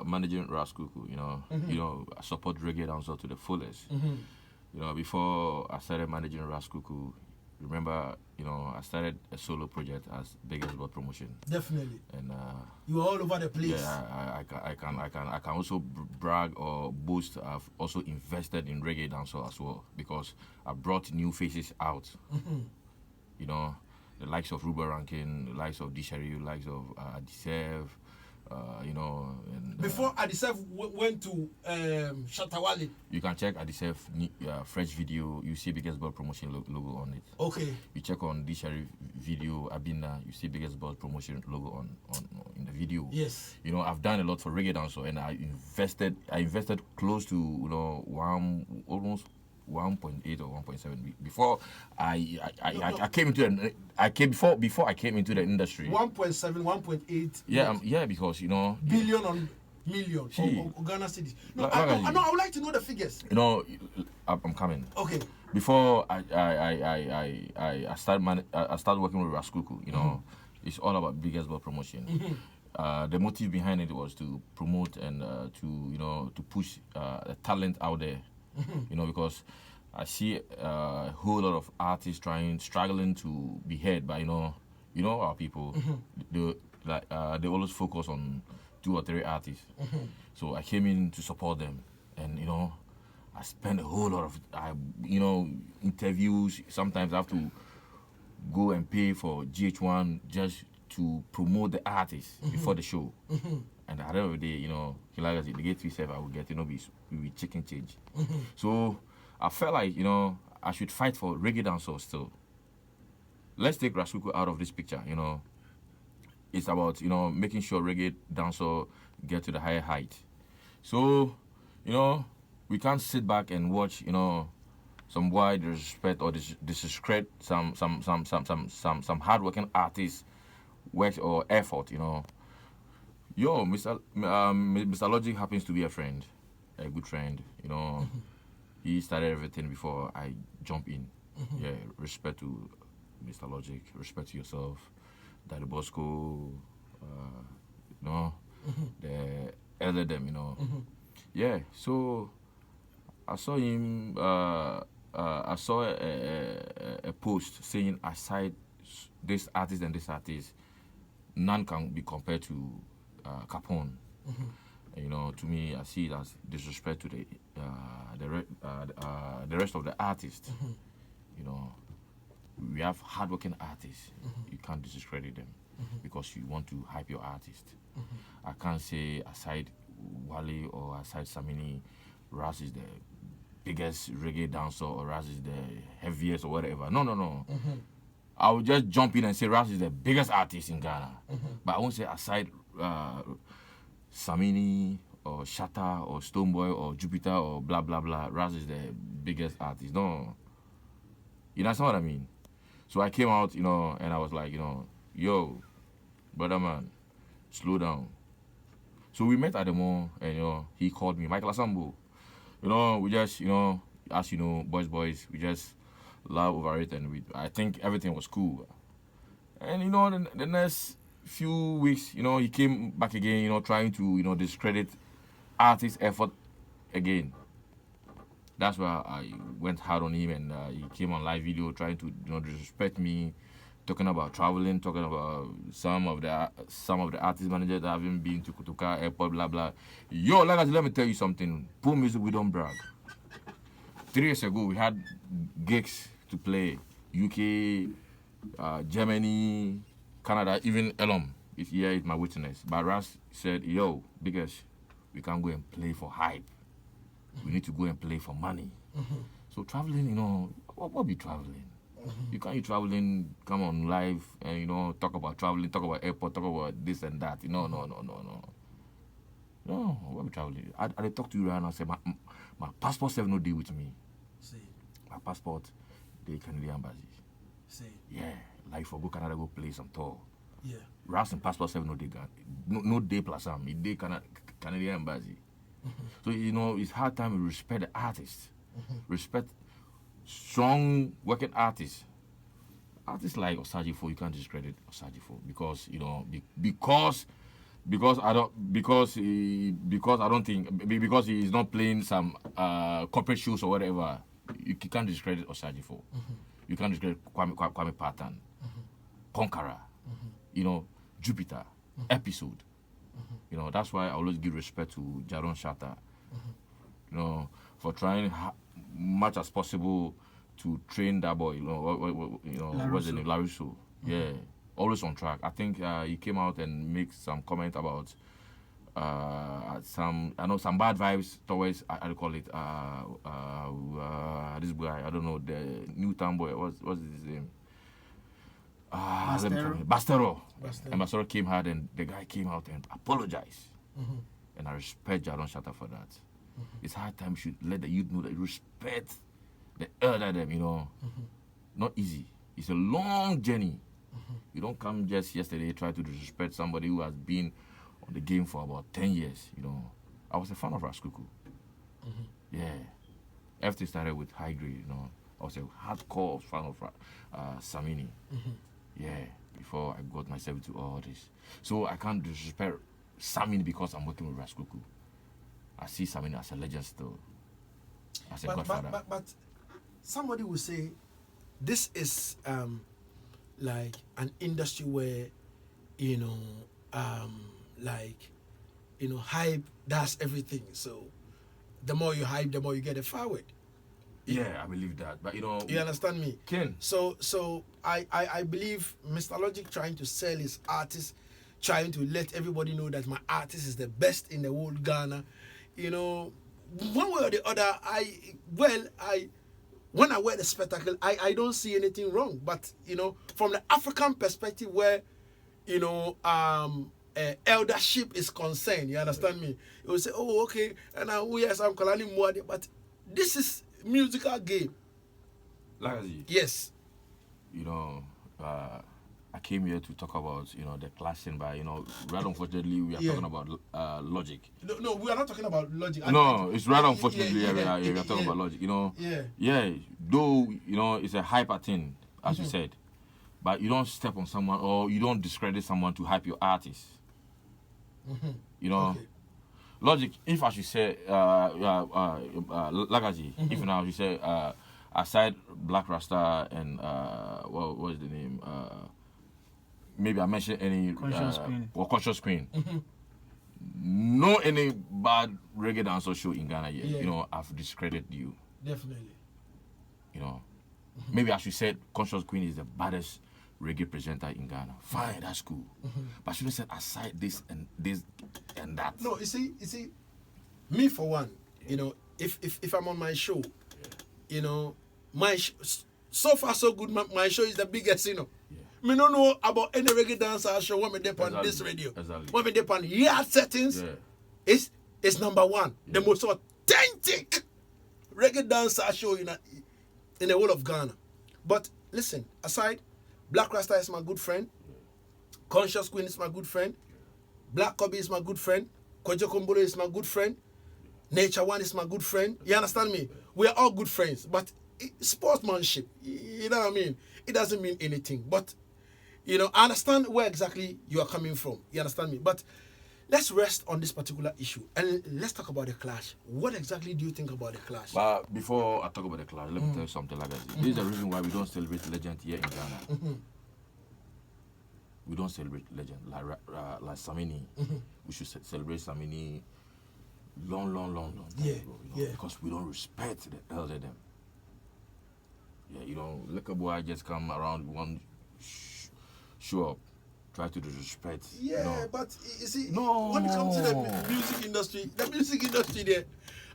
managing Ras Kuuku, I support reggae dancehall to the fullest. Before I started managing Ras Kuuku, remember, I started a solo project as Biggest Board Promotion. Definitely. And you were all over the place. Yeah, I can also brag or boast. I've also invested in reggae dancehall as well because I brought new faces out. The likes of Ruba Rankin, the likes of Dishari, the likes of Adisev. And, before Adisev went to Shatawale. You can check Adisev fresh video. You see Biggest Board Promotion logo on it. Okay. You check on Dishari video Abina. You see Biggest Board Promotion logo on in the video. Yes. I've done a lot for reggae dancehall, and I invested close to almost 1.8 or 1.7 before I came into before I came into the industry. 1.7, 1.8. Yeah, because billion on million or Ghana cities. No, I would like to know the figures. I'm coming. Okay. Before I started working with Ras Kuuku, it's all about Biggest Board Promotion. The motive behind it was to promote and to push the talent out there. Because I see a whole lot of artists struggling to be heard by our people. They always focus on 2 or 3 artists. So I came in to support them, and I spent a whole lot of interviews. Sometimes I have to go and pay for GH1 just to promote the artist before the show. And at the end of the day, like the gate itself, I would get, we chicken change. So I felt like, I should fight for reggae dancehall still. Let's take Ras Kuuku out of this picture, It's about, making sure reggae dancehall get to the higher height. So, we can't sit back and watch, some boy disrespect or disrespect some hardworking artists' work or effort, Mr. Logic happens to be a friend, a good friend. He started everything before I jump in. Yeah, respect to Mr. Logic, respect to yourself, Daddy Bosco, the elder them, Yeah, so I saw him. I saw a post saying aside this artist and this artist, none can be compared to Capone. To me, I see it as disrespect to the rest of the artists. We have hardworking artists. You can't discredit them because you want to hype your artist. I can't say aside Wale or aside Samini, Ras is the biggest reggae dancer or Ras is the heaviest or whatever. No. I would just jump in and say Ras is the biggest artist in Ghana. But I won't say aside Samini or Shatta or Stoneboy or Jupiter or blah blah blah, Ras is the biggest artist. No. That's not what I mean. So I came out, and I was like, yo, brother man, slow down. So we met at the mall, and he called me, Michael Asambo. We just, as boys, we just laugh over it, and I think everything was cool. And the next few weeks, he came back again, trying to, discredit artist effort again. That's why I went hard on him, and he came on live video trying to, disrespect me, talking about traveling, talking about some of the artist managers that haven't been to Kutuka Airport, blah blah. Yo, let me tell you something. Poor music, we don't brag. 3 years ago, we had gigs to play, UK, Germany, Canada, even Elom. Here is my witness. But Ras said, yo, biggest, we can't go and play for hype. We need to go and play for money. So traveling, what be traveling? You can't be traveling, come on live and, talk about traveling, talk about airport, talk about this and that. No, what be traveling? I talk to you right now and say, my passport have no deal with me. See. My passport, the Canadian embassy. See. Yeah, like for go Canada, go play some tour. Yeah. Ras and passport have no day, no day plus some, day Canadian embassy. So, it's hard time to respect the artists. Respect strong working artists. Artists like Osajifo, you can't discredit Osajifo because, because because I don't because I don't think because he is not playing some corporate shows or whatever. You can't discredit Osaji for. You can't discredit Kwame Patan, Conqueror, Jupiter, Episode. That's why I always give respect to Jaron Shatta. For trying much as possible to train that boy. What's the name? Larusso. Yeah, always on track. I think he came out and made some comment about some bad vibes towards I call it this guy. I don't know, the Newtown boy. What's his name? Bastero. And Bastero came hard, and the guy came out and apologized. And I respect Jaron Shatta for that. It's high time you should let the youth know that you respect the elder them. Not easy. It's a long journey. You don't come just yesterday try to disrespect somebody who has been on the game for about 10 years. I was a fan of Ras Kuuku. Yeah. Everything started with High Grade. I was a hardcore fan of Samini. Yeah. Before I got myself into all this. So I can't disrespect Samini because I'm working with Ras Kuuku. I see Samini as a legend still. As a godfather. But somebody will say this is like an industry where hype does everything. So the more you hype, the more you get forward. Yeah, I believe that. But you understand me? Ken. So I believe Mr. Logic trying to sell his artist, trying to let everybody know that my artist is the best in the whole Ghana. One way or the other, when I wear the spectacle, I don't see anything wrong. But from the African perspective, where eldership is concerned, you understand me? You will say, oh, okay, and yes, I'm calling more, but this is musical game. Lagazi. Yes. I came here to talk about the clashing, but right unfortunately we are talking about Logic. No, we are not talking about Logic. It's right unfortunately we are talking about Logic. Though it's a hyper thing, as you said, but you don't step on someone or you don't discredit someone to hype your artist. Okay. Logic, if I should say Lagazi, if now you say aside Black Rasta and what is the name? Maybe I mentioned any Conscious Queen. No any bad reggae dancer show in Ghana yet. I've discredited you. Definitely. Maybe I should say Conscious Queen is the baddest reggae presenter in Ghana. Fine, that's cool. But I should have said aside this and that. No, you see, me for one, if I'm on my show, so far so good. My show is the biggest, Me don't know about any reggae dancer show when me dip on this radio. Exactly. When me dip on yard settings, it's number one. The most authentic reggae dancer show in the whole of Ghana. But listen, aside, Black Rasta is my good friend. Conscious Queen is my good friend. Black Kobe is my good friend. Kojo Kombolo is my good friend. Nature One is my good friend. You understand me? We are all good friends. But sportsmanship, you know what I mean? It doesn't mean anything. But, I understand where exactly you are coming from. You understand me? But let's rest on this particular issue. And let's talk about the clash. What exactly do you think about the clash? But before I talk about the clash, let me tell you something like that. This is the reason why we don't celebrate legend here in Ghana. We don't celebrate legend like Samini. We should celebrate Samini long time ago, because we don't respect the elder them. Liquor boy just come around one show up, try to disrespect. But you see, when it comes to the music industry there,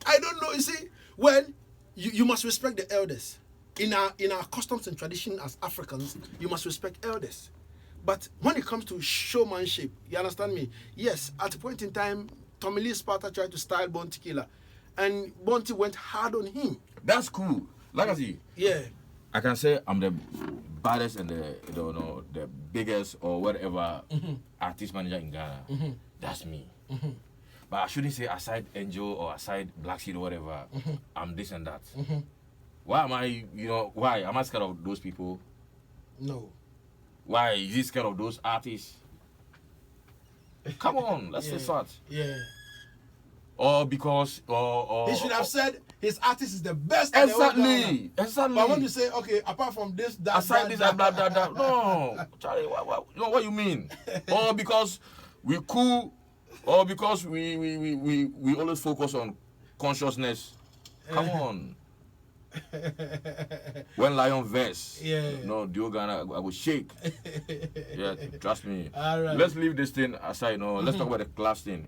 I don't know. You see, well, you must respect the elders. In our customs and tradition as Africans, you must respect elders. But when it comes to showmanship, you understand me? Yes, at a point in time, Tommy Lee Sparta tried to style Bounty Killer, and Bounty went hard on him. That's cool. Like I see. Yeah. I can say I'm the baddest and the biggest or whatever artist manager in Ghana. That's me. But I shouldn't say aside Angel or aside Black Seed or whatever. I'm this and that. Why am I? Why am I scared of those people? No. Why is he scared of those artists? Come on, let's face that. Yeah. Or because He should have said his artist is the best. In the whole Ghana. Exactly. But when you say, okay, apart from this, that, aside this and blah blah blah, no, Charlie, what you mean? Or because we cool, or because we always focus on consciousness. Come on. When Lion verse, no, Diogana, I will shake. Yeah, trust me. All right. Let's leave this thing aside. No, let's talk about the class thing.